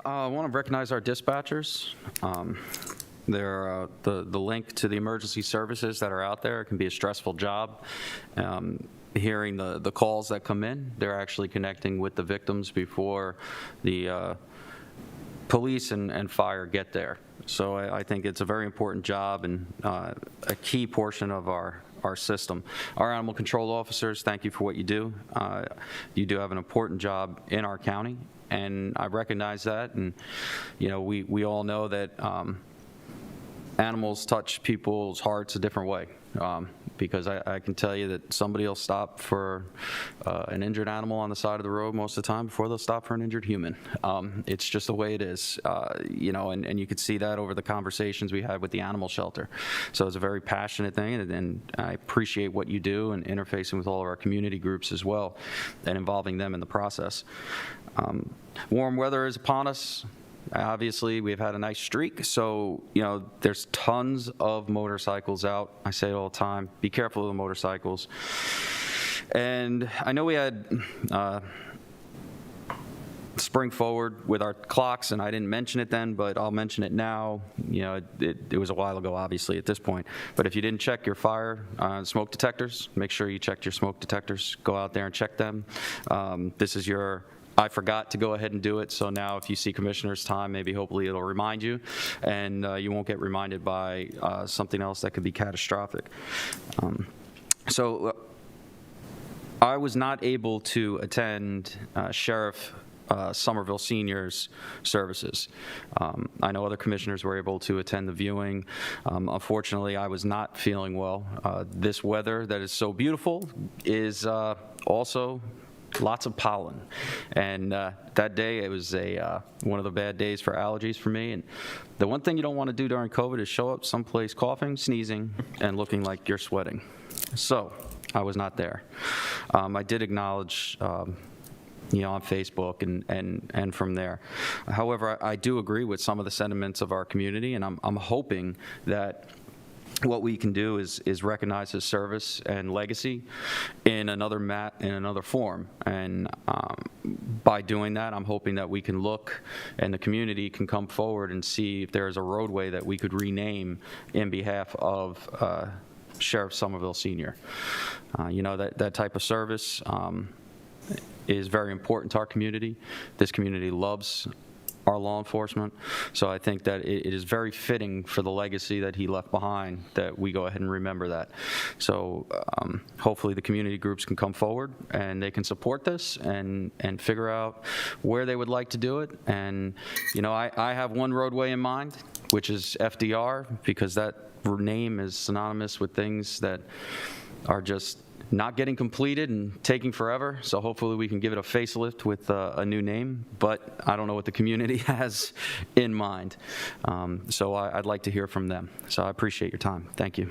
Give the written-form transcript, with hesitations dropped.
I want to recognize our dispatchers. They're the link to the emergency services that are out there. It can be a stressful job. Hearing the calls that come in, they're actually connecting with the victims before the police and fire get there. So I think it's a very important job and a key portion of our system. Our animal control officers, thank you for what you do. You do have an important job in our county, and I recognize that. And you know, we all know that animals touch people's hearts a different way. Because I can tell you that somebody will stop for an injured animal on the side of the road most of the time before they'll stop for an injured human. It's just the way it is, you know, and you could see that over the conversations we had with the animal shelter. So it's a very passionate thing, and I appreciate what you do and interfacing with all of our community groups as well and involving them in the process. Warm weather is upon us. Obviously, we've had a nice streak, so, you know, there's tons of motorcycles out. I say it all the time, be careful of the motorcycles. And I know we had spring forward with our clocks, and I didn't mention it then, but I'll mention it now. You know, it was a while ago, obviously, at this point. But if you didn't check your fire smoke detectors, make sure you checked your smoke detectors. Go out there and check them. This is your I forgot to go ahead and do it, so now if you see Commissioner's time, maybe hopefully it'll remind you, and you won't get reminded by something else that could be catastrophic. So I was not able to attend Sheriff Somerville Senior's services. I know other commissioners were able to attend the viewing. Unfortunately, I was not feeling well. This weather that is so beautiful is also lots of pollen, and that day it was one of the bad days for allergies for me. And the one thing you don't want to do during COVID is show up someplace coughing, sneezing, and looking like you're sweating. So I was not there. I did acknowledge you know, on Facebook and from there. However, I do agree with some of the sentiments of our community, and I'm hoping that what we can do is recognize his service and legacy in another form. And by doing that, I'm hoping that we can look and the community can come forward and see if there is a roadway that we could rename in behalf of Sheriff Somerville Senior. You know, that type of service is very important to our community. This community loves our law enforcement, so I think that it is very fitting for the legacy that he left behind that we go ahead and remember that. So hopefully the community groups can come forward and they can support this and figure out where they would like to do it. And you know, I have one roadway in mind, which is FDR, because that name is synonymous with things that are just not getting completed and taking forever. So hopefully we can give it a facelift with a new name, but I don't know what the community has in mind. So I'd like to hear from them. So I appreciate your time. Thank you.